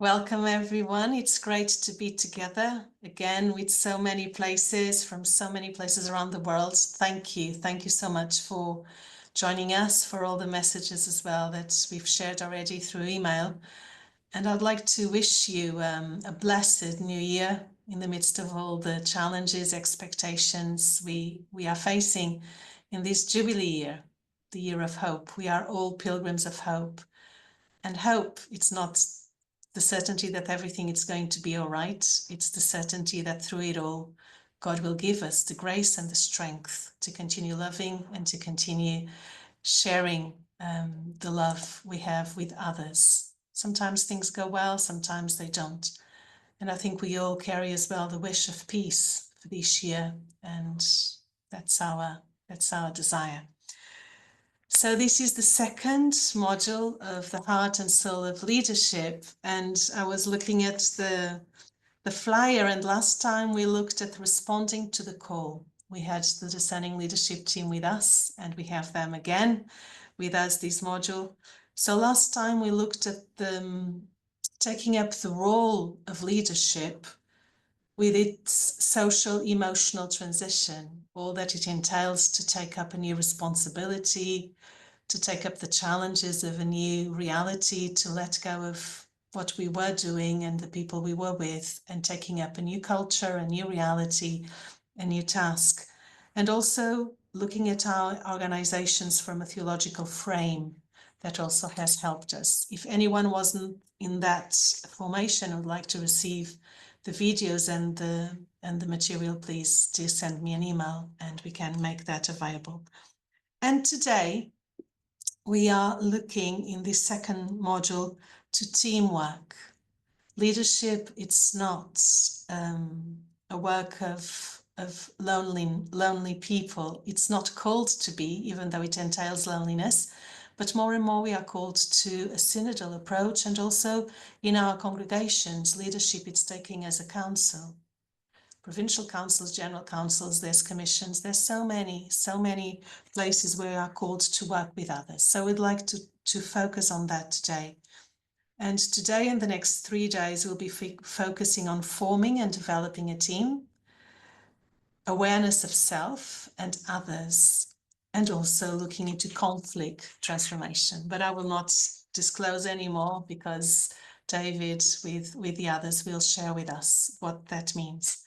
Welcome everyone. It's great to be together again with so many places from so many places around the world. Thank you. Thank you so much for joining us, for all the messages as well that we've shared already through email. And I'd like to wish you a blessed new year in the midst of all the challenges, expectations we are facing in this Jubilee year, the year of hope. We are all pilgrims of hope. And hope, it's not the certainty that everything is going to be all right. It's the certainty that through it all, God will give us the grace and the strength to continue loving and to continue sharing the love we have with others. Sometimes things go well, sometimes they don't. And I think we all carry as well the wish of peace for this year, and that's our desire. So this is the second module of the heart and soul of leadership. And I was looking at the flyer, and last time we looked at responding to the call. We had the discerning leadership team with us, and we have them again with us this module. So last time we looked at taking up the role of leadership with its social emotional transition, all that it entails to take up a new responsibility, to take up the challenges of a new reality, to let go of what we were doing and the people we were with, and taking up a new culture, a new reality, a new task. And also looking at our organizations from a theological frame that also has helped us. If anyone wasn't in that formation and would like to receive the videos and the material, please do send me an email and we can make that available. And today, we are looking in this second module to teamwork. Leadership, it's not a work of lonely people. It's not called to be, even though it entails loneliness, but more and more we are called to a synodal approach, and also in our congregations, leadership it's taking as a council. Provincial councils, general councils, there's commissions, there's so many places where we are called to work with others. So we'd like to focus on that today. And today and the next 3 days, we'll be focusing on forming and developing a team, awareness of self and others, and also looking into conflict transformation. But I will not disclose any more because David, with the others, will share with us what that means.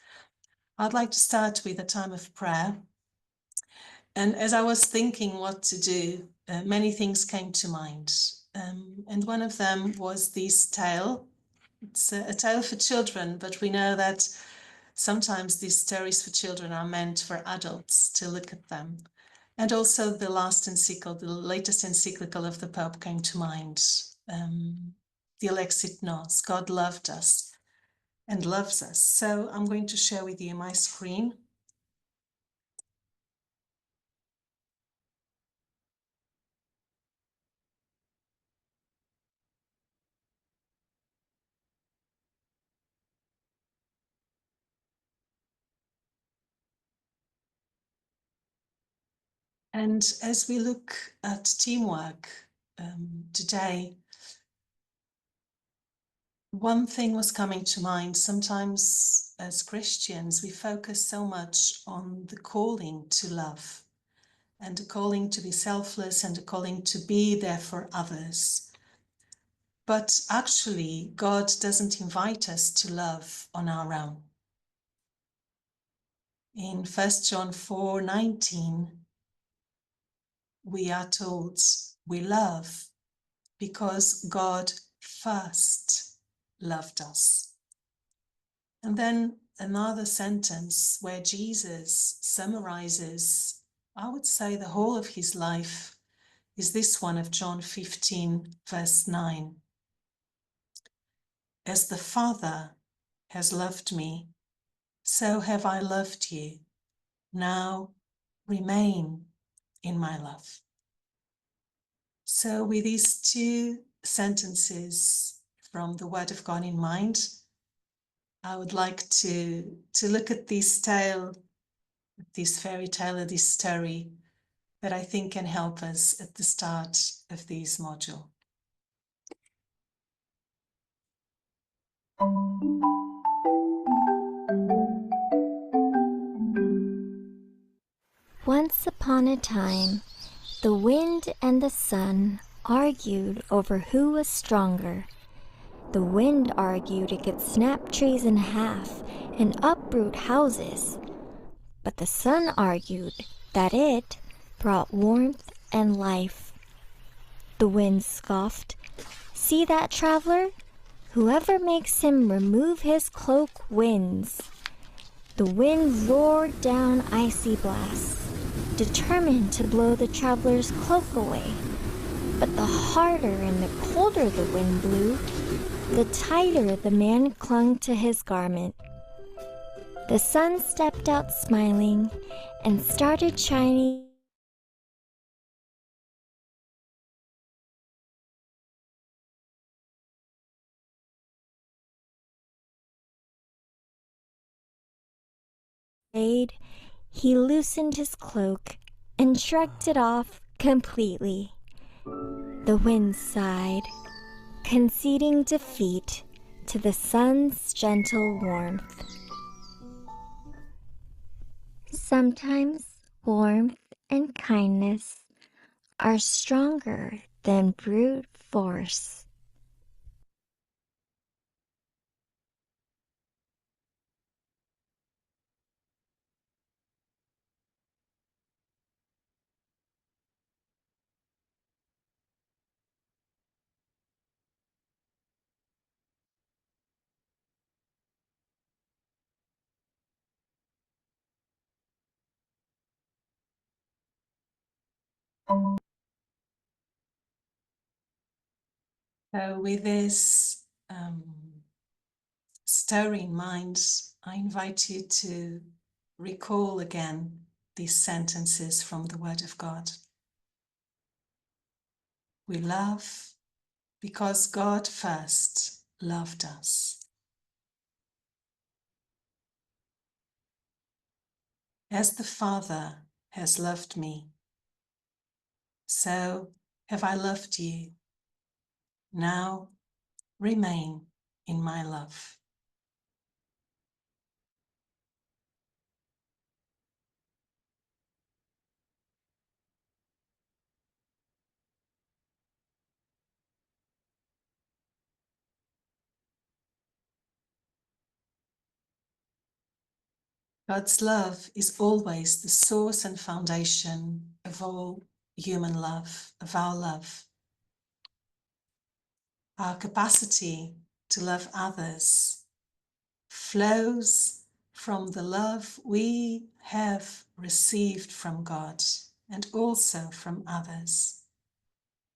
I'd like to start with a time of prayer. And as I was thinking what to do, many things came to mind. And one of them was this tale. It's a tale for children, but we know that sometimes these stories for children are meant for adults to look at them. And also the latest encyclical of the Pope came to mind. The Alexit Nos, God loved us and loves us. So I'm going to share with you my screen. And as we look at teamwork today, one thing was coming to mind. Sometimes as Christians, we focus so much on the calling to love and the calling to be selfless and the calling to be there for others. But actually, God doesn't invite us to love on our own. In 1 John 4:19, we are told we love because God first loved us. And then another sentence where Jesus summarizes, I would say, the whole of his life is this one of John 15, verse 9. As the Father has loved me, so have I loved you. Now remain in my love. So with these two sentences from the Word of God in mind, I would like to look at this tale, this fairy tale, or this story that I think can help us at the start of this module. Once upon a time, the wind and the sun argued over who was stronger. The wind argued it could snap trees in half and uproot houses, but the sun argued that it brought warmth and life. The wind scoffed, "See that traveler? Whoever makes him remove his cloak wins." The wind roared down icy blasts, determined to blow the traveler's cloak away. But the harder and the colder the wind blew, the tighter the man clung to his garment. The sun stepped out smiling and started shining shade. He loosened his cloak and shrugged it off completely. The wind sighed, conceding defeat to the sun's gentle warmth. Sometimes warmth and kindness are stronger than brute force. So with this story in mind, I invite you to recall again these sentences from the Word of God. We love because God first loved us. As the Father has loved me, so have I loved you. Now remain in my love. God's love is always the source and foundation of all human love, of our love. Our capacity to love others flows from the love we have received from God and also from others,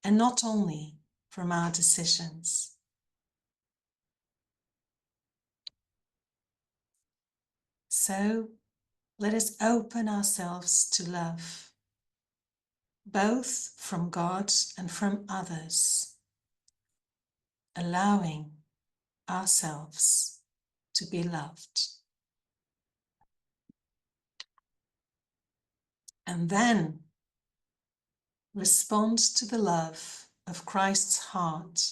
and not only from our decisions. So let us open ourselves to love, both from God and from others, allowing ourselves to be loved. And then respond to the love of Christ's heart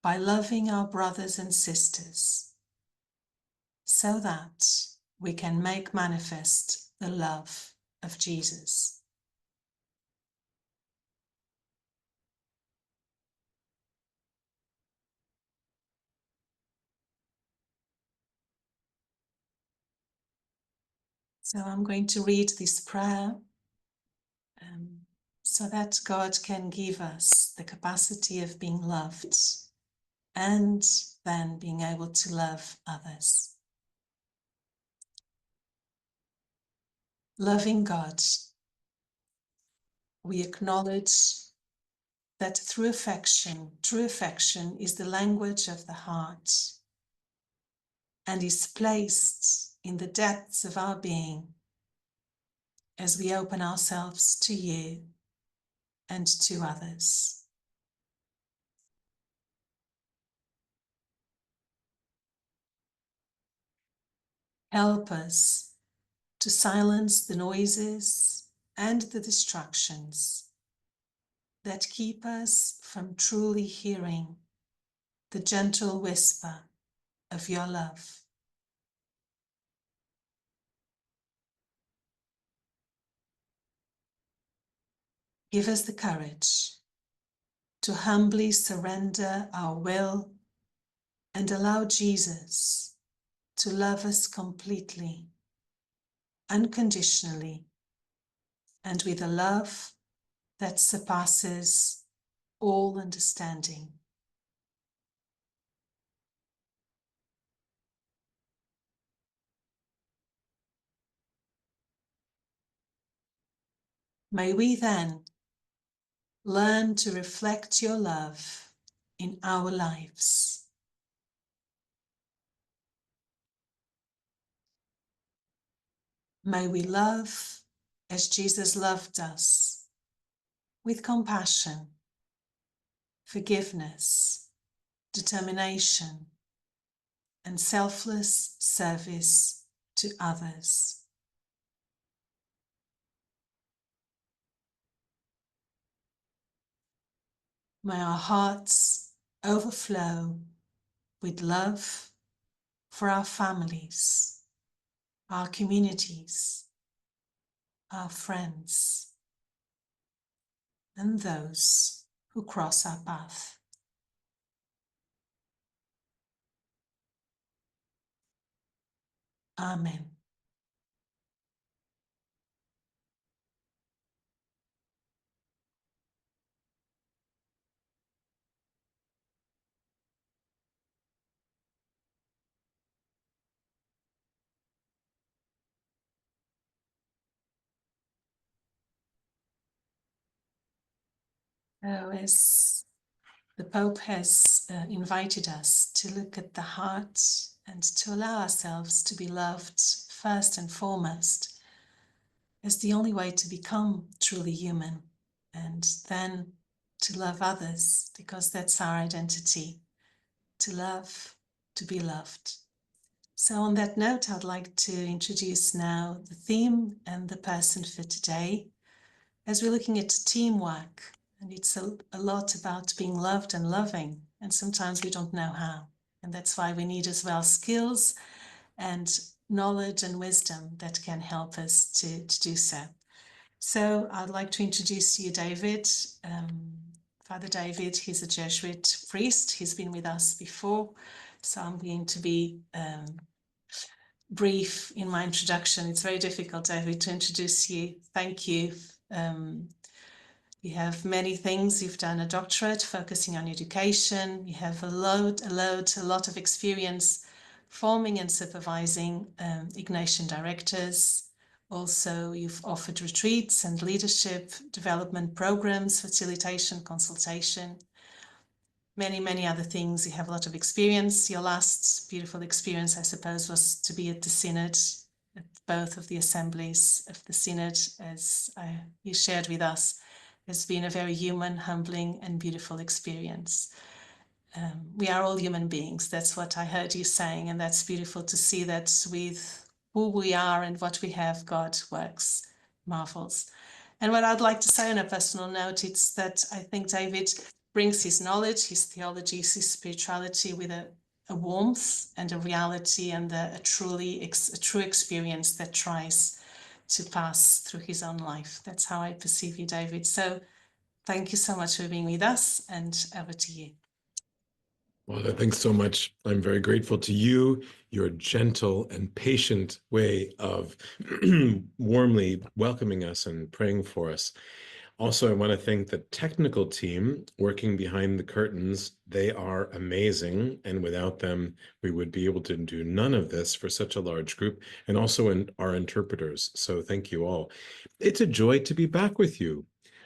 by loving our brothers and sisters, so that we can make manifest the love of Jesus. So I'm going to read this prayer so that God can give us the capacity of being loved and then being able to love others. Loving God, we acknowledge that true affection is the language of the heart and is placed in the depths of our being as we open ourselves to you and to others. Help us to silence the noises and the distractions that keep us from truly hearing the gentle whisper of your love. Give us the courage to humbly surrender our will and allow Jesus to love us completely, unconditionally, and with a love that surpasses all understanding. May we then learn to reflect your love in our lives. May we love as Jesus loved us, with compassion, forgiveness, determination, and selfless service to others. May our hearts overflow with love for our families, our communities, our friends, and those who cross our path. Amen. So as the Pope has invited us to look at the heart and to allow ourselves to be loved first and foremost as the only way to become truly human, and then to love others because that's our identity, to love, to be loved. So on that note, I'd like to introduce now the theme and the person for today, as we're looking at teamwork. And it's a lot about being loved and loving, and sometimes we don't know how. And that's why we need as well skills and knowledge and wisdom that can help us to do so. So I'd like to introduce you David. Father David, he's a Jesuit priest. He's been with us before. So I'm going to be brief in my introduction. It's very difficult, David, to introduce you. Thank you. You have many things. You've done a doctorate focusing on education. You have a lot of experience forming and supervising Ignatian directors. Also, you've offered retreats and leadership development programs, facilitation, consultation, many other things. You have a lot of experience. Your last beautiful experience, I suppose, was to be at the Synod, at both of the assemblies of the Synod, as you shared with us. It's been a very human, humbling, and beautiful experience. We are all human beings. That's what I heard you saying, and that's beautiful to see that with who we are and what we have, God works marvels. And what I'd like to say on a personal note, it's that I think David brings his knowledge, his theology, his spirituality with a warmth and a reality and a true experience that tries to pass through his own life. That's how I perceive you, David. So thank you so much for being with us, and over to you. Well, thanks so much. I'm very grateful to you, your gentle and patient way of warmly welcoming us and praying for us. Also, I want to thank the technical team working behind the curtains. They are amazing, and without them, we would be able to do none of this for such a large group, and also our interpreters. So thank you all. It's a joy to be back with you.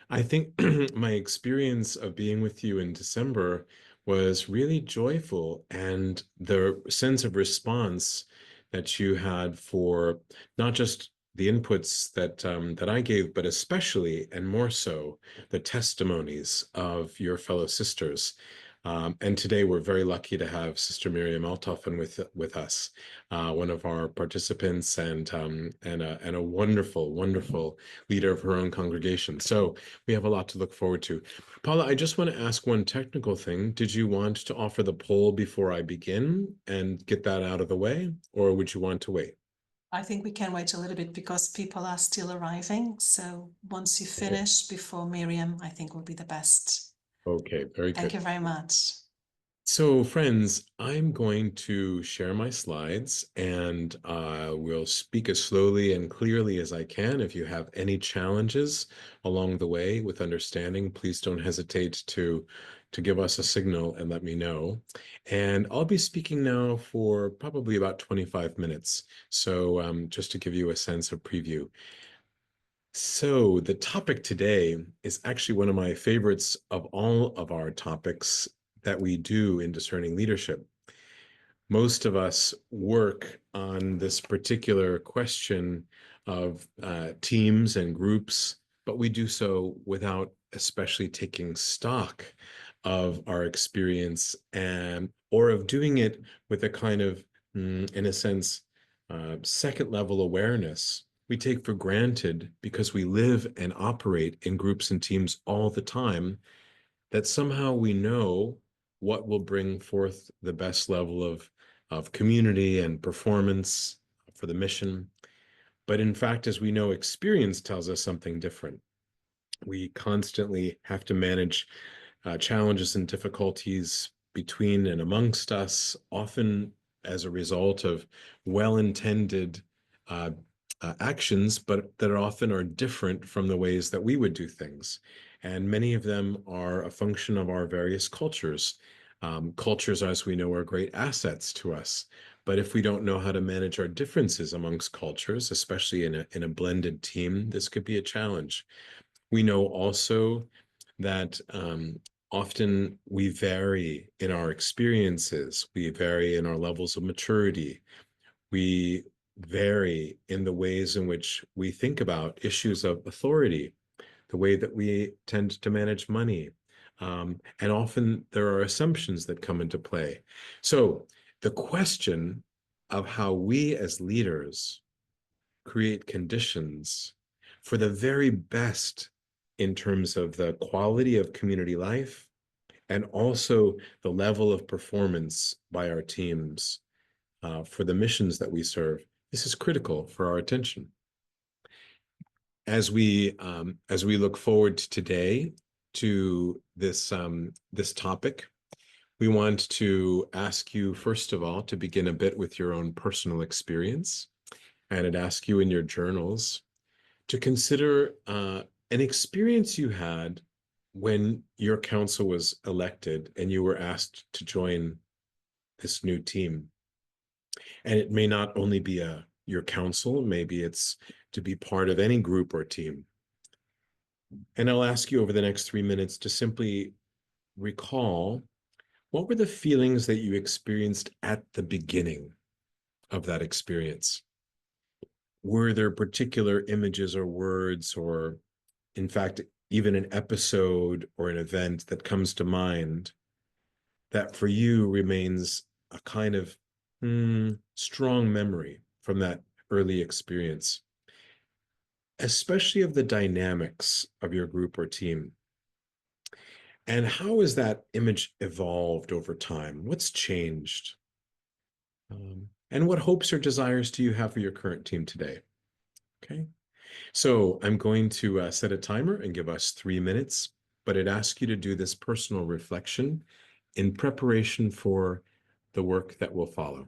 I think my experience of being with you in December was really joyful, and the sense of response that you had for not just the inputs that I gave, but especially and more so the testimonies of your fellow sisters. And today we're very lucky to have Sister Miriam Altoffen with us, one of our participants and a wonderful, wonderful leader of her own congregation. So we have a lot to look forward to. Paula, I just want to ask one technical thing. Did you want to offer the poll before I begin and get that out of the way, or would you want to wait? I think we can wait a little bit because people are still arriving. So once you Okay, finish before Miriam, I think will be the best. okay, very Thank good. you very much. So, friends, I'm going to share my slides and we'll speak as slowly and clearly as I can. If you have any challenges along the way with understanding, please don't hesitate to give us a signal and let me know. And I'll be speaking now for probably about 25 minutes. So just to give you a sense of preview. So the topic today is actually one of my favorites of all of our topics that we do in discerning leadership. Most of us work on this particular question of teams and groups, but we do so without especially taking stock of our experience and or of doing it with a kind of, in a sense, second level awareness we take for granted because we live and operate in groups and teams all the time that somehow we know what will bring forth the best level of community and performance for the mission. But in fact, as we know, experience tells us something different. We constantly have to manage challenges and difficulties between and amongst us, often as a result of well-intended uh, actions, but that often are different from the ways that we would do things. And many of them are a function of our various cultures. Cultures, as we know, are great assets to us. But if we don't know how to manage our differences amongst cultures, especially in a blended team, this could be a challenge. We know also that often we vary in our experiences, we vary in our levels of maturity, we vary in the ways in which we think about issues of authority, the way that we tend to manage money. And often there are assumptions that come into play. So the question of how we as leaders create conditions for the very best in terms of the quality of community life and also the level of performance by our teams for the missions that we serve. This is critical for our attention. As we look forward today to this topic, we want to ask you first of all to begin a bit with your own personal experience, and I'd ask you in your journals to consider an experience you had when your council was elected and you were asked to join this new team. And it may not only be your council, maybe it's to be part of any group or team. And I'll ask you over the next 3 minutes to simply recall what were the feelings that you experienced at the beginning of that experience? Were there particular images or words, or in fact, even an episode or an event that comes to mind that for you remains a kind of strong memory from that early experience, especially of the dynamics of your group or team? And how has that image evolved over time? What's changed? And what hopes or desires do you have for your current team today? Okay. So I'm going to set a timer and give us 3 minutes, but I'd ask you to do this personal reflection in preparation for the work that will follow.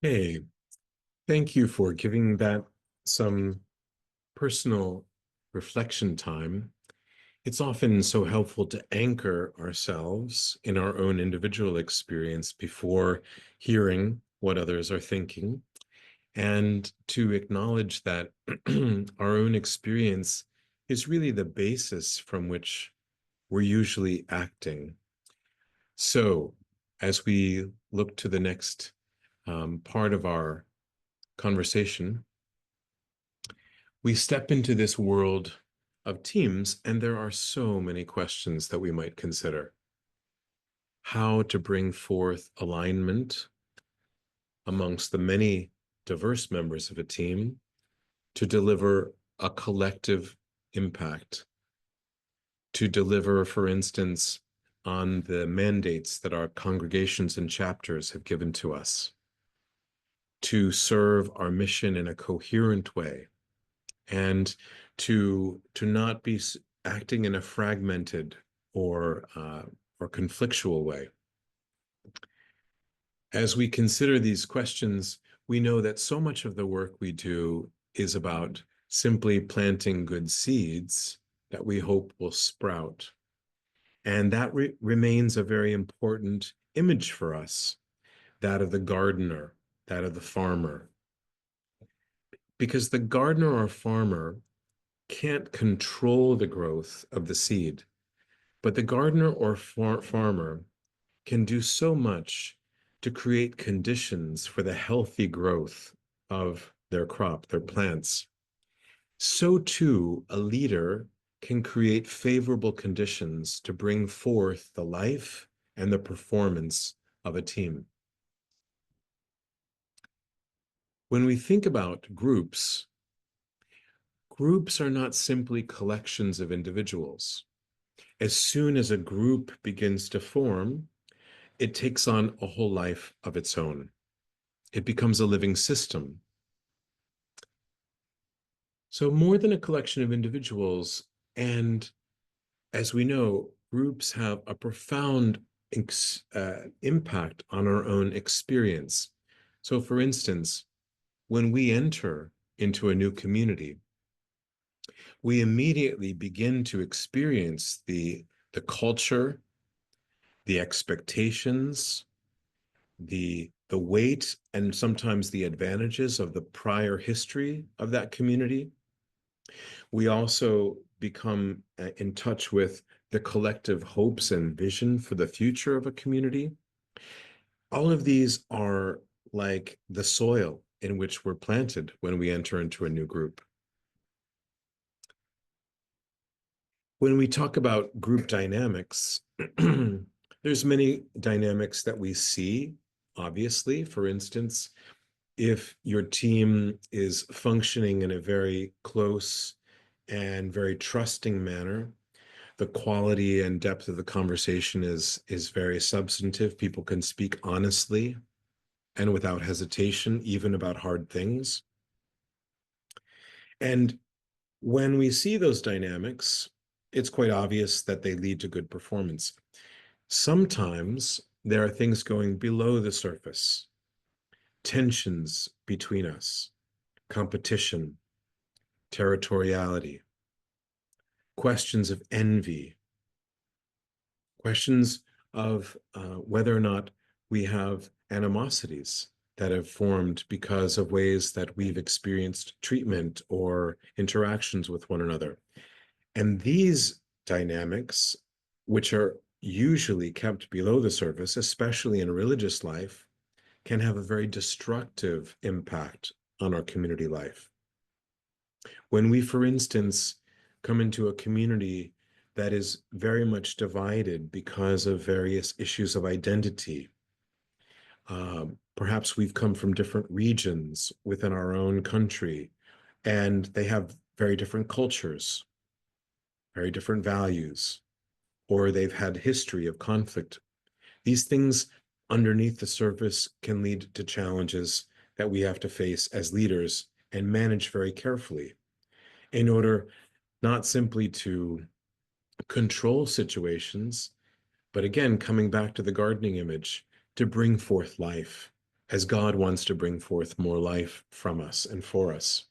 Hey, thank you for giving that some personal reflection time. It's often so helpful to anchor ourselves in our own individual experience before hearing what others are thinking, and to acknowledge that our own experience is really the basis from which we're usually acting. So, as we look to the next part of our conversation, we step into this world of teams, and there are so many questions that we might consider. How to bring forth alignment amongst the many diverse members of a team to deliver a collective impact, to deliver, for instance, on the mandates that our congregations and chapters have given to us, to serve our mission in a coherent way, and to not be acting in a fragmented or conflictual way. As we consider these questions, we know that so much of the work we do is about simply planting good seeds that we hope will sprout. And that remains a very important image for us, that of the gardener, that of the farmer. Because the gardener or farmer can't control the growth of the seed, but the gardener or farmer can do so much to create conditions for the healthy growth of their crop, their plants. So too, a leader can create favorable conditions to bring forth the life and the performance of a team. When we think about groups, groups are not simply collections of individuals. As soon as a group begins to form, it takes on a whole life of its own. It becomes a living system. So more than a collection of individuals, and as we know, groups have a profound impact on our own experience. So for instance, when we enter into a new community, we immediately begin to experience the culture, the expectations, the weight, and sometimes the advantages of the prior history of that community. We also become in touch with the collective hopes and vision for the future of a community. All of these are like the soil in which we're planted when we enter into a new group. When we talk about group dynamics, there's many dynamics that we see, obviously. For instance, if your team is functioning in a very close and very trusting manner, the quality and depth of the conversation is very substantive. People can speak honestly and without hesitation, even about hard things. And when we see those dynamics, it's quite obvious that they lead to good performance. Sometimes there are things going below the surface, tensions between us, competition, territoriality, questions of envy, questions of whether or not we have animosities that have formed because of ways that we've experienced treatment or interactions with one another. And these dynamics, which are usually kept below the surface, especially in religious life, can have a very destructive impact on our community life. When we, for instance, come into a community that is very much divided because of various issues of identity, perhaps we've come from different regions within our own country, and they have very different cultures, very different values, or they've had history of conflict. These things underneath the surface can lead to challenges that we have to face as leaders and manage very carefully in order not simply to control situations, but again, coming back to the gardening image, to bring forth life as God wants to bring forth more life from us and for us.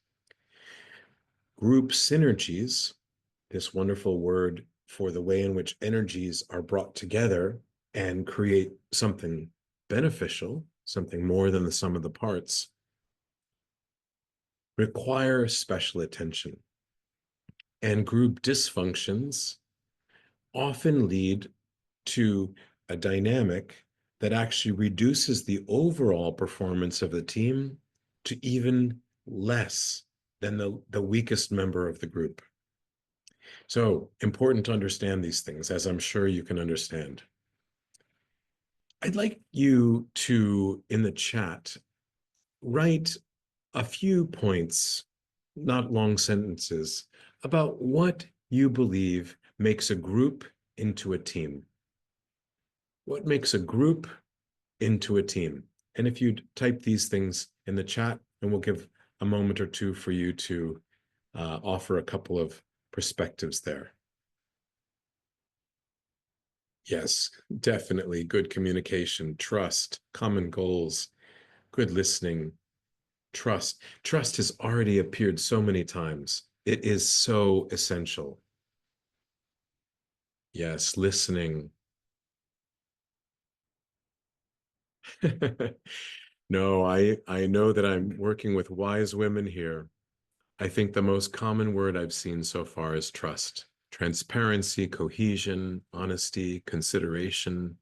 Group synergies, this wonderful word for the way in which energies are brought together and create something beneficial, something more than the sum of the parts, require special attention. And group dysfunctions often lead to a dynamic that actually reduces the overall performance of the team to even less than the weakest member of the group. So important to understand these things, as I'm sure you can understand. I'd like you to, in the chat, write a few points, not long sentences, about what you believe makes a group into a team. What makes a group into a team? And if you'd type these things in the chat, and we'll give a moment or two for you to offer a couple of perspectives there. Yes, definitely. Good communication, trust, common goals, good listening, trust. Trust has already appeared so many times. It is so essential. Yes, listening. No, I know that I'm working with wise women here. I think the most common word I've seen so far is trust. Transparency, cohesion, honesty, consideration,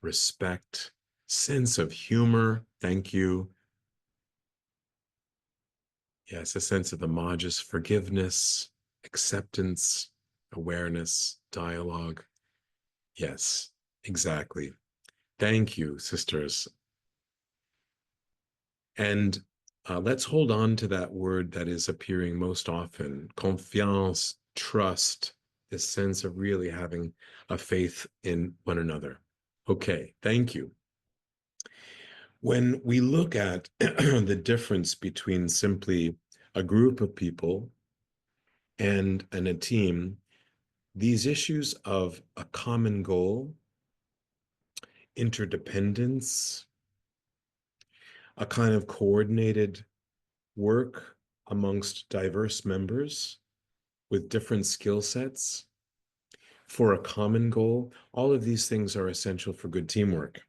respect, sense of humor. Thank you. Yes, a sense of homologous forgiveness, acceptance, awareness, dialogue. Yes, exactly. Thank you, sisters. And let's hold on to that word that is appearing most often, confiance, trust, this sense of really having a faith in one another. Okay, thank you. When we look at the difference between simply a group of people and a team, these issues of a common goal, interdependence, a kind of coordinated work amongst diverse members with different skill sets for a common goal, all of these things are essential for good teamwork.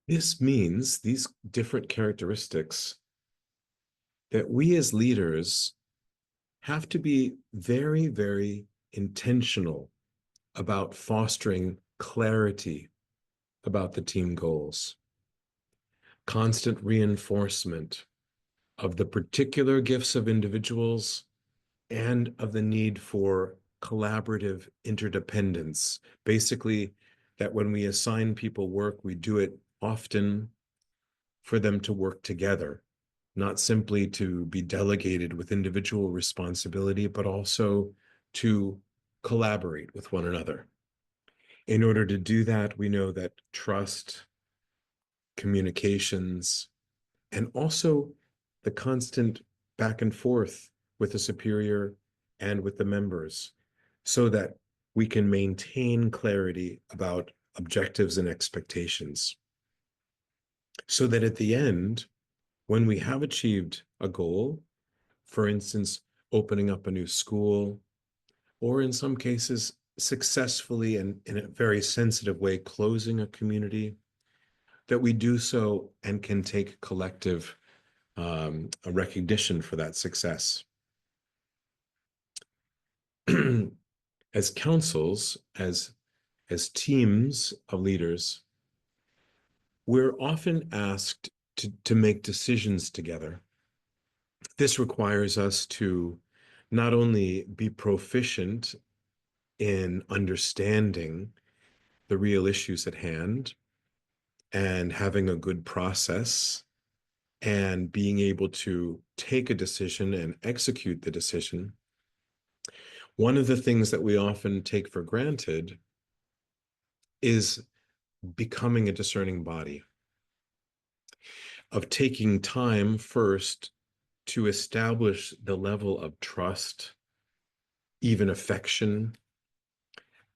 This means these different characteristics that we as leaders have to be very, very intentional about fostering clarity about the team goals, constant reinforcement of the particular gifts of individuals and of the need for collaborative interdependence. Basically, that when we assign people work, we do it often for them to work together, not simply to be delegated with individual responsibility, but also to collaborate with one another. In order to do that, we know that trust, communications, and also the constant back and forth with the superior and with the members so that we can maintain clarity about objectives and expectations. So that at the end, when we have achieved a goal, for instance, opening up a new school, or in some cases, successfully and in a very sensitive way, closing a community, that we do so and can take collective a recognition for that success. As councils, as teams of leaders, we're often asked to make decisions together. This requires us to not only be proficient in understanding the real issues at hand and having a good process and being able to take a decision and execute the decision. One of the things that we often take for granted is becoming a discerning body, of taking time first to establish the level of trust, even affection,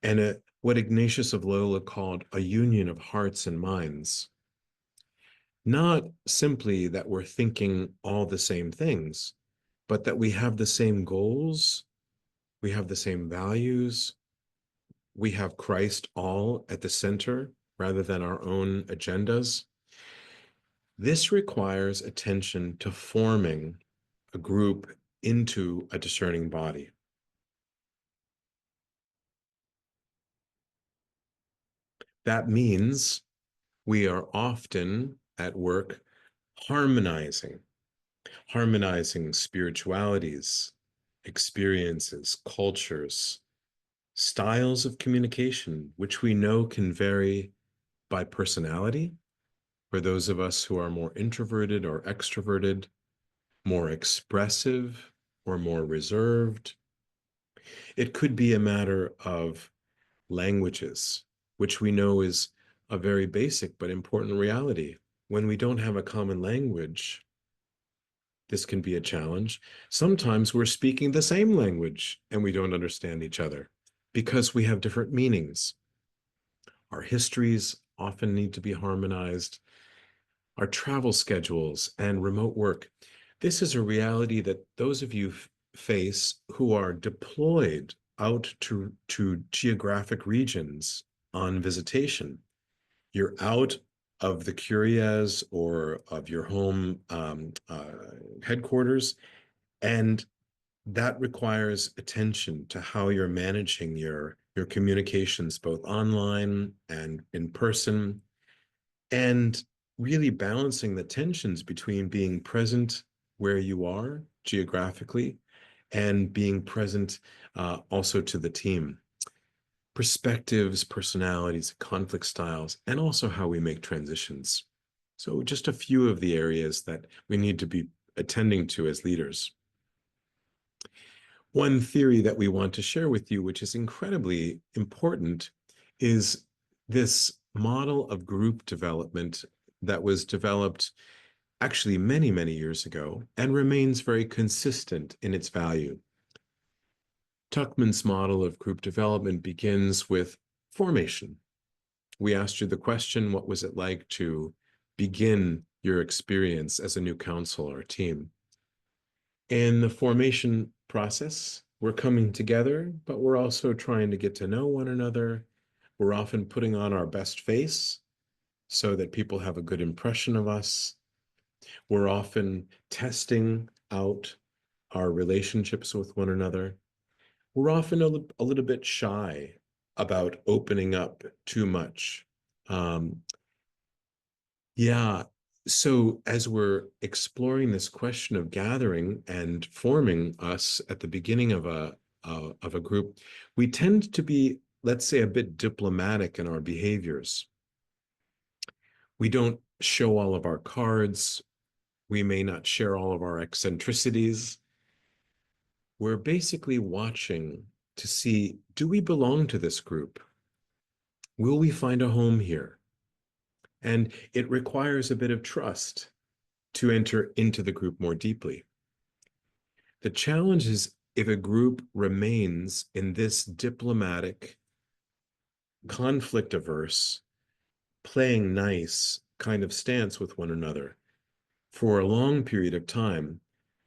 and what Ignatius of Loyola called a union of hearts and minds. Not simply that we're thinking all the same things, but that we have the same goals, we have the same values, we have Christ all at the center rather than our own agendas. This requires attention to forming a group into a discerning body. That means we are often at work harmonizing spiritualities, experiences, cultures, styles of communication, which we know can vary by personality, for those of us who are more introverted or extroverted, more expressive or more reserved. It could be a matter of languages, which we know is a very basic but important reality. When we don't have a common language, this can be a challenge. Sometimes we're speaking the same language and we don't understand each other because we have different meanings. Our histories often need to be harmonized, our travel schedules and remote work. This is a reality that those of you face who are deployed out to geographic regions on visitation. You're out of the curias or of your home headquarters, and that requires attention to how you're managing your communications, both online and in person, and really balancing the tensions between being present where you are geographically and being present also to the team. Perspectives, personalities, conflict styles, and also how we make transitions. So just a few of the areas that we need to be attending to as leaders. One theory that we want to share with you, which is incredibly important, is this model of group development that was developed actually many, many years ago and remains very consistent in its value. Tuckman's model of group development begins with formation. We asked you the question, what was it like to begin your experience as a new council or team? In the formation process, we're coming together, but we're also trying to get to know one another. We're often putting on our best face so that people have a good impression of us. We're often testing out our relationships with one another. We're often a little bit shy about opening up too much. Yeah. So as we're exploring this question of gathering and forming us at the beginning of a group, we tend to be, let's say, a bit diplomatic in our behaviors. We don't show all of our cards. We may not share all of our eccentricities. We're basically watching to see, do we belong to this group? Will we find a home here? And it requires a bit of trust to enter into the group more deeply. The challenge is if a group remains in this diplomatic, conflict averse, playing nice kind of stance with one another for a long period of time,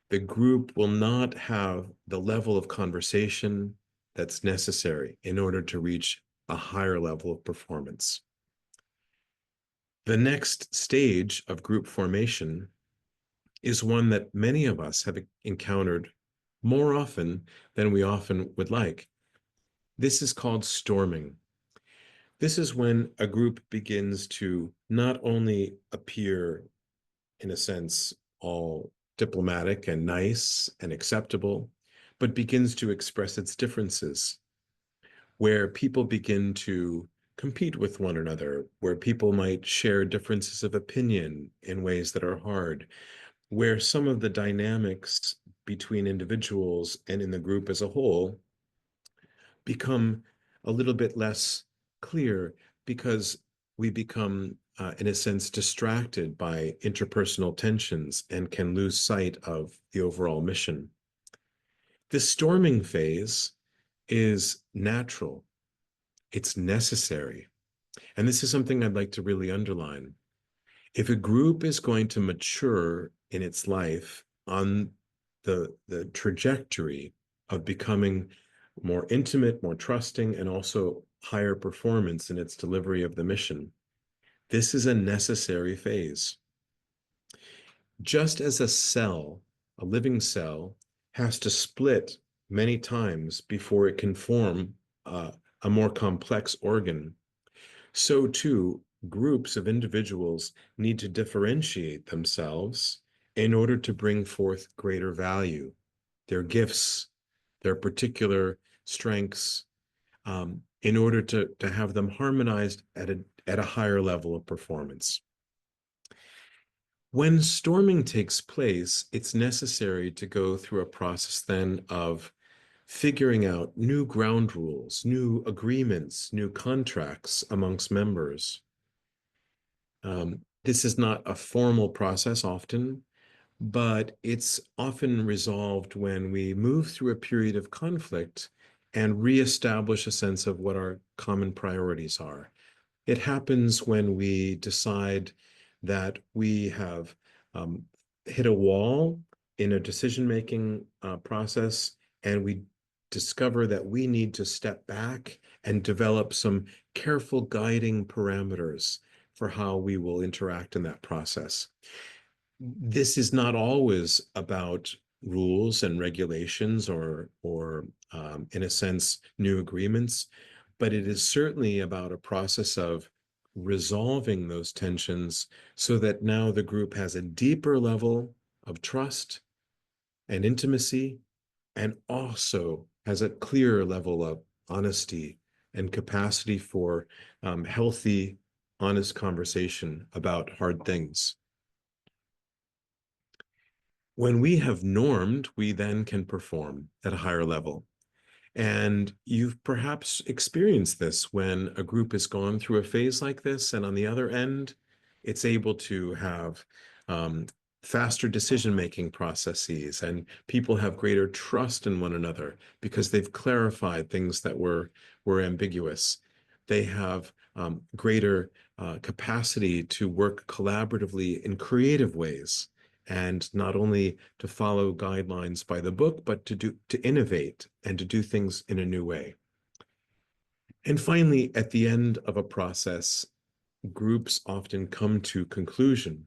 the group will not have the level of conversation that's necessary in order to reach a higher level of performance. The next stage of group formation is one that many of us have encountered more often than we often would like. This is called storming. This is when a group begins to not only appear, in a sense, all diplomatic and nice and acceptable, but begins to express its differences, where people begin to compete with one another, where people might share differences of opinion in ways that are hard, where some of the dynamics between individuals and in the group as a whole become a little bit less clear because we become, in a sense, distracted by interpersonal tensions and can lose sight of the overall mission. The storming phase is natural, it's necessary. And this is something I'd like to really underline. If a group is going to mature in its life on the trajectory of becoming more intimate, more trusting, and also higher performance in its delivery of the mission, this is a necessary phase. Just as a cell, a living cell, has to split many times before it can form a more complex organ, so too, groups of individuals need to differentiate themselves in order to bring forth greater value, their gifts, their particular strengths, in order to have them harmonized at a higher level of performance. When storming takes place, it's necessary to go through a process then of figuring out new ground rules, new agreements, new contracts amongst members. This is not a formal process often, but it's often resolved when we move through a period of conflict and reestablish a sense of what our common priorities are. It happens when we decide that we have hit a wall in a decision-making process, and we discover that we need to step back and develop some careful guiding parameters for how we will interact in that process. This is not always about rules and regulations or in a sense, new agreements, but it is certainly about a process of resolving those tensions so that now the group has a deeper level of trust and intimacy, and also has a clearer level of honesty and capacity for healthy, honest conversation about hard things. When we have normed, we then can perform at a higher level. And you've perhaps experienced this when a group has gone through a phase like this, and on the other end, it's able to have faster decision-making processes, and people have greater trust in one another because they've clarified things that were ambiguous. They have greater capacity to work collaboratively in creative ways, and not only to follow guidelines by the book, but to innovate and to do things in a new way. And finally, at the end of a process, groups often come to conclusion.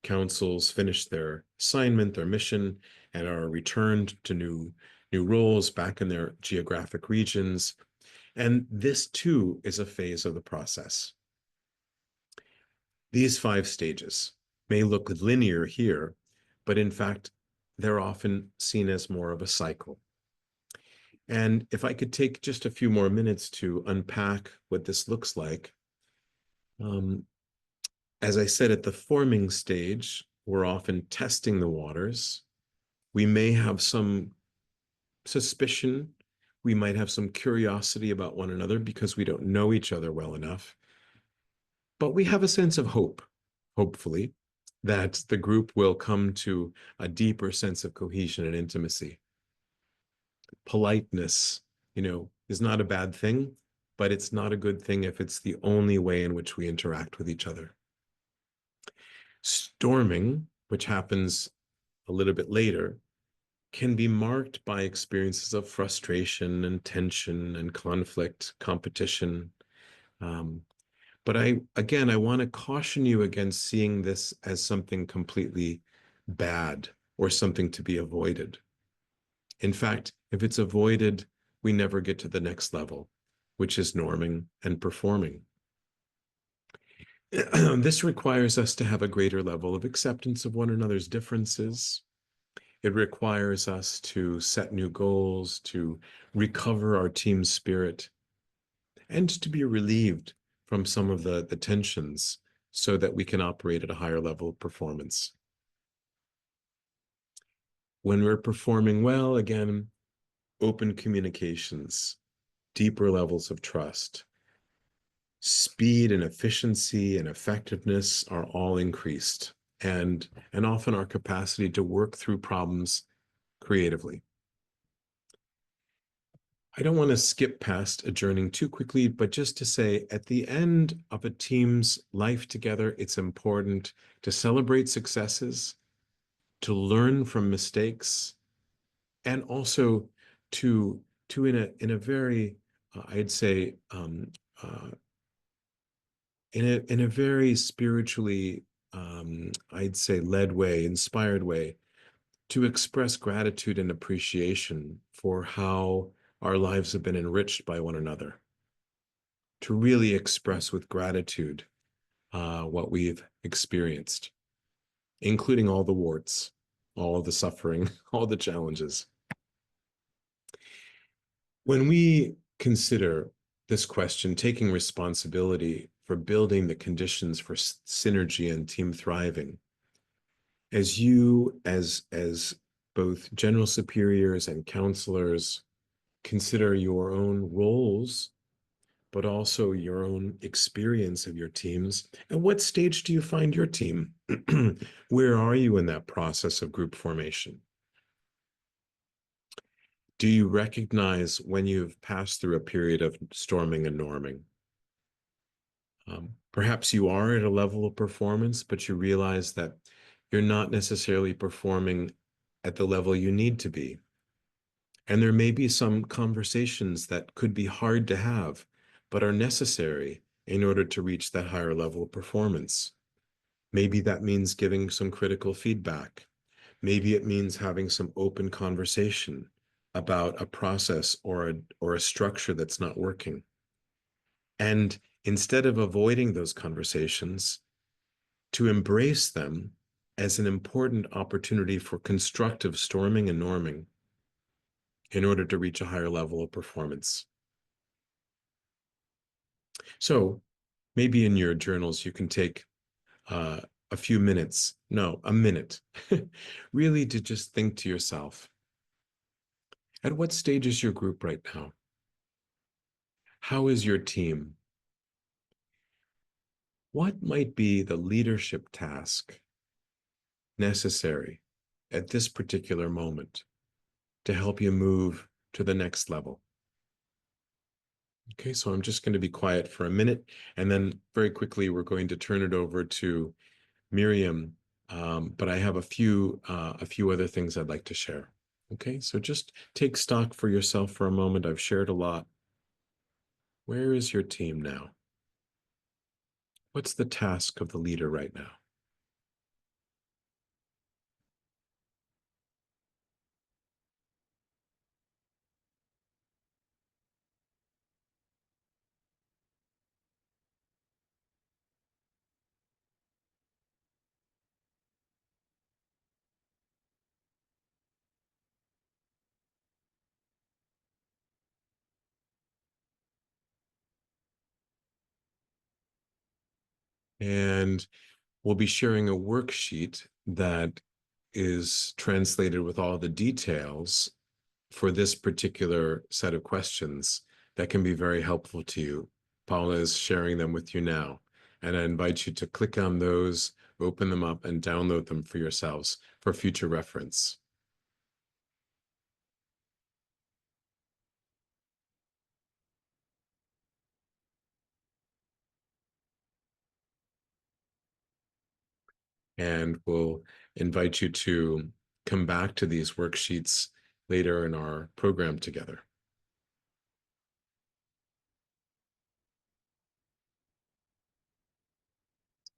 Councils finish their assignment, their mission, and are returned to new roles back in their geographic regions. And this too is a phase of the process. These 5 stages may look linear here, but in fact, they're often seen as more of a cycle. And if I could take just a few more minutes to unpack what this looks like. As I said, at the forming stage, we're often testing the waters. We may have some suspicion. We might have some curiosity about one another because we don't know each other well enough. But we have a sense of hope, hopefully, that the group will come to a deeper sense of cohesion and intimacy. Politeness, is not a bad thing, but it's not a good thing if it's the only way in which we interact with each other. Storming, which happens a little bit later, can be marked by experiences of frustration and tension and conflict, competition. But I want to caution you against seeing this as something completely bad or something to be avoided. In fact, if it's avoided, we never get to the next level, which is norming and performing. This requires us to have a greater level of acceptance of one another's differences. It requires us to set new goals, to recover our team spirit, and to be relieved from some of the tensions so that we can operate at a higher level of performance. When we're performing well, again, open communications, deeper levels of trust, speed and efficiency and effectiveness are all increased, and often our capacity to work through problems creatively. I don't want to skip past adjourning too quickly, but just to say at the end of a team's life together, it's important to celebrate successes, to learn from mistakes, and also to in a very I'd say in a very spiritually I'd say led way, inspired way, to express gratitude and appreciation for how our lives have been enriched by one another, to really express with gratitude what we've experienced, including all the warts, all the suffering, all the challenges. When we consider this question, taking responsibility for building the conditions for synergy and team thriving, as you, as both general superiors and counselors, consider your own roles, but also your own experience of your teams, at what stage do you find your team? Where are you in that process of group formation? Do you recognize when you've passed through a period of storming and norming? Perhaps you are at a level of performance, but you realize that you're not necessarily performing at the level you need to be. And there may be some conversations that could be hard to have, but are necessary in order to reach that higher level of performance. Maybe that means giving some critical feedback. Maybe it means having some open conversation about a process or a structure that's not working. And instead of avoiding those conversations, to embrace them as an important opportunity for constructive storming and norming in order to reach a higher level of performance. So maybe in your journals, you can take a few minutes, no, a minute, really to just think to yourself, at what stage is your group right now? How is your team? What might be the leadership task necessary at this particular moment to help you move to the next level? Okay, so I'm just going to be quiet for a minute, and then very quickly we're going to turn it over to Miriam, but I have a few other things I'd like to share. Okay, so just take stock for yourself for a moment. I've shared a lot. Where is your team now? What's the task of the leader right now? And we'll be sharing a worksheet that is translated with all the details for this particular set of questions that can be very helpful to you. Paula is sharing them with you now, and I invite you to click on those, open them up, and download them for yourselves for future reference. And we'll invite you to come back to these worksheets later in our program together.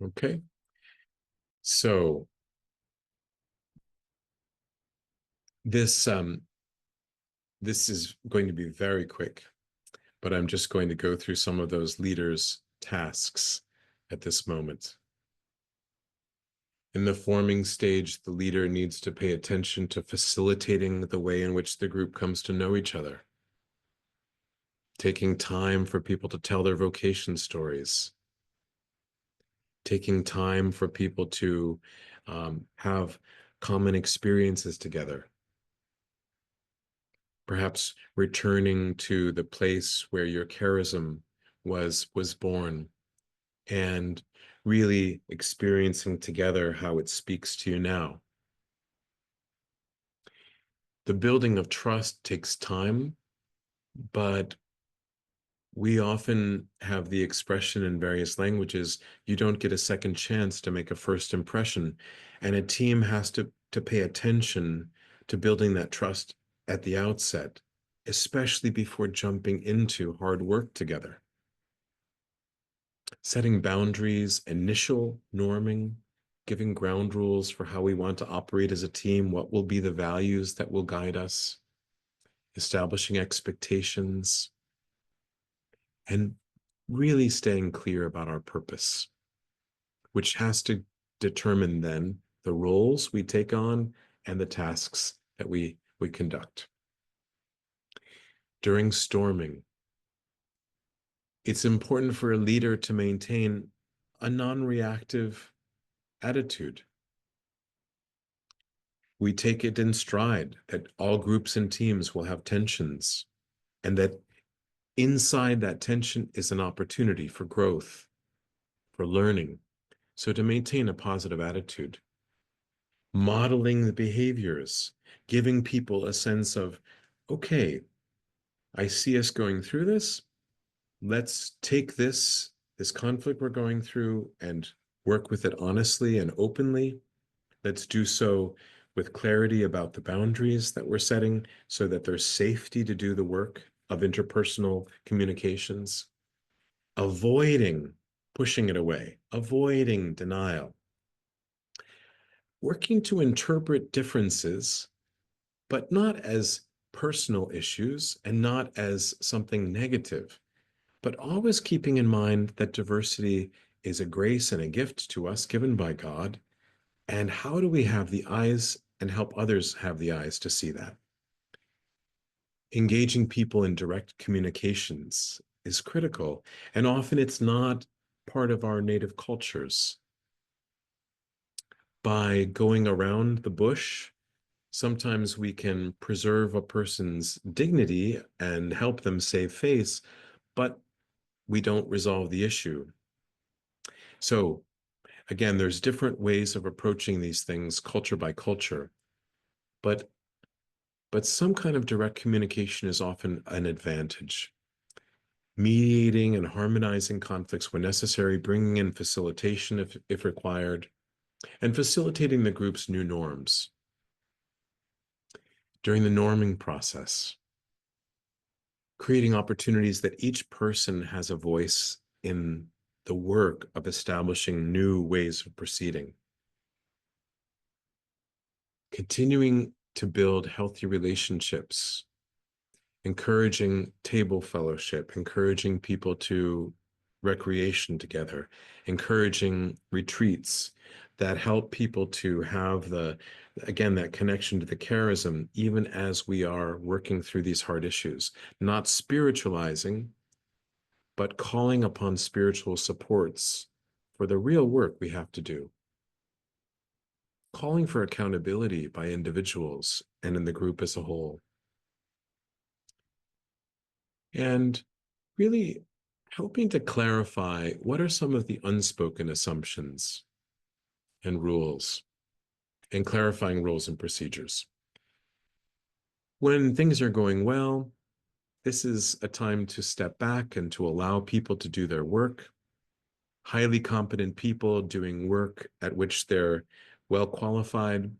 Okay, so this this is going to be very quick, but I'm just going to go through some of those leaders' tasks at this moment. In the forming stage, the leader needs to pay attention to facilitating the way in which the group comes to know each other, taking time for people to tell their vocation stories, taking time for people to have common experiences together, perhaps returning to the place where your charism was born, and really experiencing together how it speaks to you now. The building of trust takes time, but we often have the expression in various languages, you don't get a second chance to make a first impression. And a team has to pay attention to building that trust at the outset, especially before jumping into hard work together. Setting boundaries, initial norming, giving ground rules for how we want to operate as a team, what will be the values that will guide us, establishing expectations, and really staying clear about our purpose, which has to determine then the roles we take on and the tasks that we conduct. During storming, it's important for a leader to maintain a non-reactive attitude. We take it in stride that all groups and teams will have tensions, and that inside that tension is an opportunity for growth, for learning. So to maintain a positive attitude, modeling the behaviors, giving people a sense of, okay, I see us going through this. Let's take this conflict we're going through and work with it honestly and openly. Let's do so with clarity about the boundaries that we're setting so that there's safety to do the work of interpersonal communications, avoiding pushing it away, avoiding denial, working to interpret differences, but not as personal issues and not as something negative, but always keeping in mind that diversity is a grace and a gift to us given by God. And how do we have the eyes and help others have the eyes to see that? Engaging people in direct communications is critical, and often it's not part of our native cultures. By going around the bush, sometimes we can preserve a person's dignity and help them save face, but we don't resolve the issue. So again, there's different ways of approaching these things, culture by culture, but some kind of direct communication is often an advantage. Mediating and harmonizing conflicts when necessary, bringing in facilitation if required, and facilitating the group's new norms. During the norming process, creating opportunities that each person has a voice in the work of establishing new ways of proceeding. Continuing to build healthy relationships, encouraging table fellowship, encouraging people to recreation together, encouraging retreats that help people to have again, that connection to the charism, even as we are working through these hard issues, not spiritualizing, but calling upon spiritual supports for the real work we have to do. Calling for accountability by individuals and in the group as a whole. And really helping to clarify what are some of the unspoken assumptions and rules, and clarifying rules and procedures. When things are going well, this is a time to step back and to allow people to do their work. Highly competent people doing work at which they're well qualified.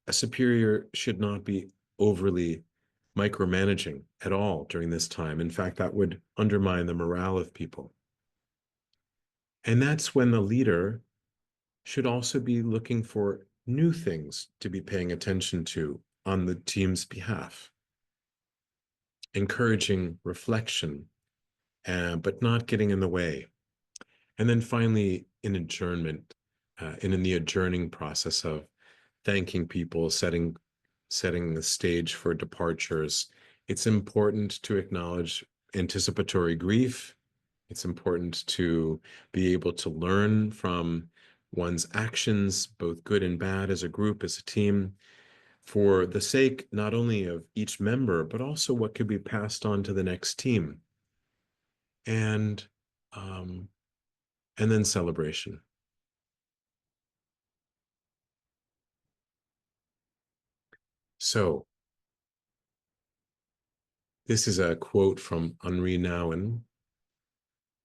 A superior should not be overly micromanaging at all during this time. In fact, that would undermine the morale of people. And that's when the leader should also be looking for new things to be paying attention to on the team's behalf, encouraging reflection, but not getting in the way. And then finally, in adjournment, and in the adjourning process of thanking people, setting the stage for departures, it's important to acknowledge anticipatory grief. It's important to be able to learn from one's actions, both good and bad, as a group, as a team, for the sake not only of each member, but also what could be passed on to the next team. and um, and then celebration. So this is a quote from Henri Nouwen,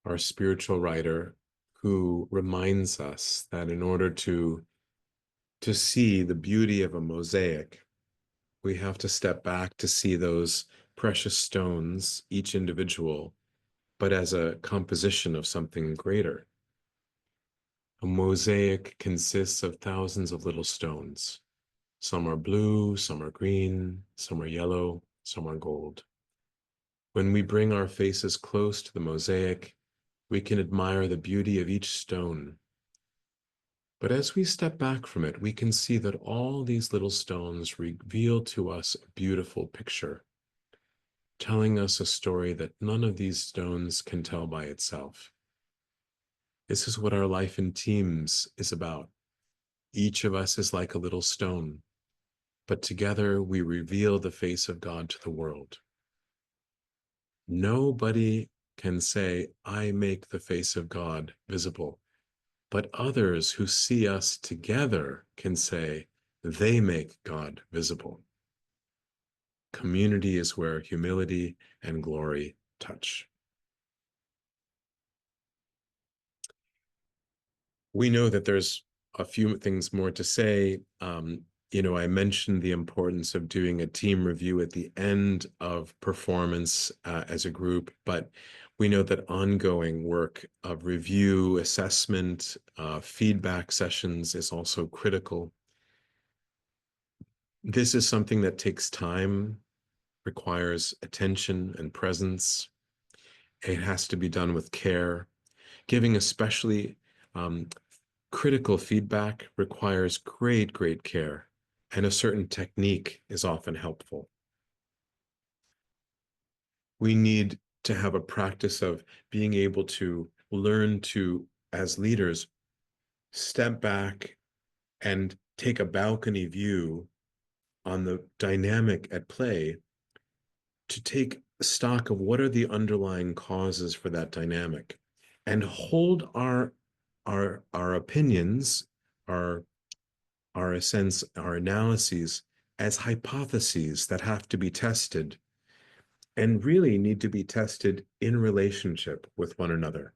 our spiritual writer, who reminds us that in order to see the beauty of a mosaic, we have to step back to see those precious stones, each individual, but as a composition of something greater. A mosaic consists of thousands of little stones. Some are blue, some are green, some are yellow, some are gold. When we bring our faces close to the mosaic, we can admire the beauty of each stone. But as we step back from it, we can see that all these little stones reveal to us a beautiful picture, telling us a story that none of these stones can tell by itself. This is what our life in teams is about. Each of us is like a little stone, but together we reveal the face of God to the world. Nobody can say, I make the face of God visible, but others who see us together can say, they make God visible. Community is where humility and glory touch. We know that there's a few things more to say. I mentioned the importance of doing a team review at the end of performance as a group, but we know that ongoing work of review, assessment, feedback sessions is also critical. This is something that takes time, requires attention and presence. It has to be done with care. Giving especially critical feedback requires great care, and a certain technique is often helpful. We need to have a practice of being able to learn to, as leaders, step back and take a balcony view on the dynamic at play, to take stock of what are the underlying causes for that dynamic, and hold our opinions, our analyses as hypotheses that have to be tested, and really need to be tested in relationship with one another.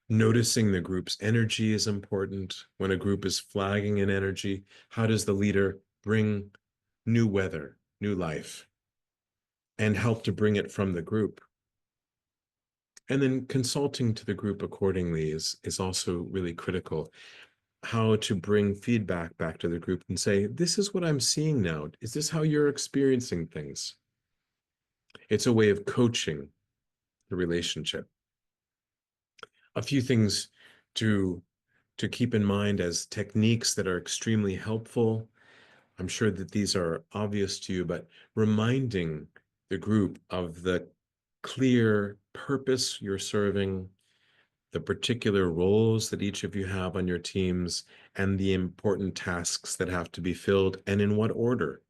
Noticing the group's energy is important. When a group is flagging in energy, how does the leader bring new weather, new life, and help to bring it from the group? And then consulting to the group accordingly is also really critical. How to bring feedback back to the group and say, this is what I'm seeing now. Is this how you're experiencing things? It's a way of coaching the relationship. A few things to keep in mind as techniques that are extremely helpful. I'm sure that these are obvious to you, but reminding the group of the clear purpose you're serving, the particular roles that each of you have on your teams, and the important tasks that have to be filled, and in what order.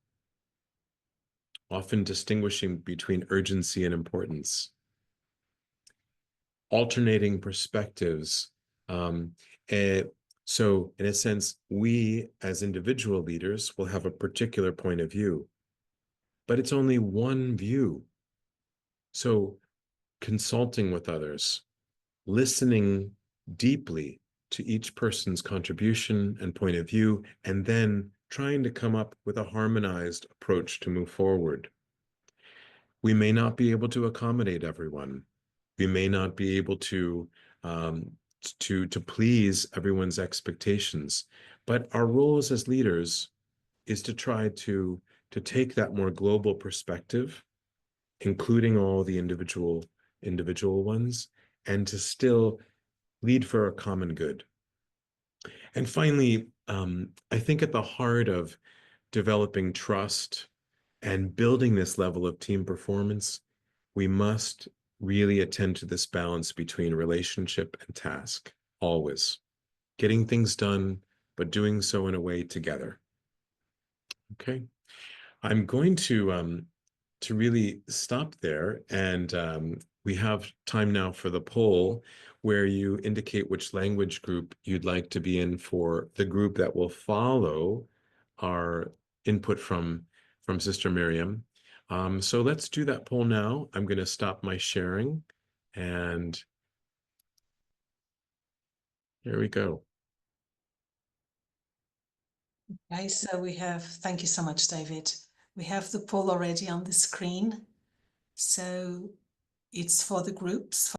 Often distinguishing between urgency and importance. Alternating perspectives. So in a sense, we as individual leaders will have a particular point of view, but it's only one view. So consulting with others, listening deeply to each person's contribution and point of view, and then trying to come up with a harmonized approach to move forward. We may not be able to accommodate everyone. We may not be able to please everyone's expectations, but our roles as leaders is to try to take that more global perspective, including all the individual ones, and to still lead for a common good. And finally, I think at the heart of developing trust and building this level of team performance, we must really attend to this balance between relationship and task, always. Getting things done, but doing so in a way together. Okay. I'm going to really stop there and we have time now for the poll, where you indicate which language group you'd like to be in for the group that will follow our input from Sister Miriam. So let's do that poll now. I'm going to stop my sharing, and here we go. Okay, so we have, thank you so much, David. We have the poll already on the screen. So it's for the groups.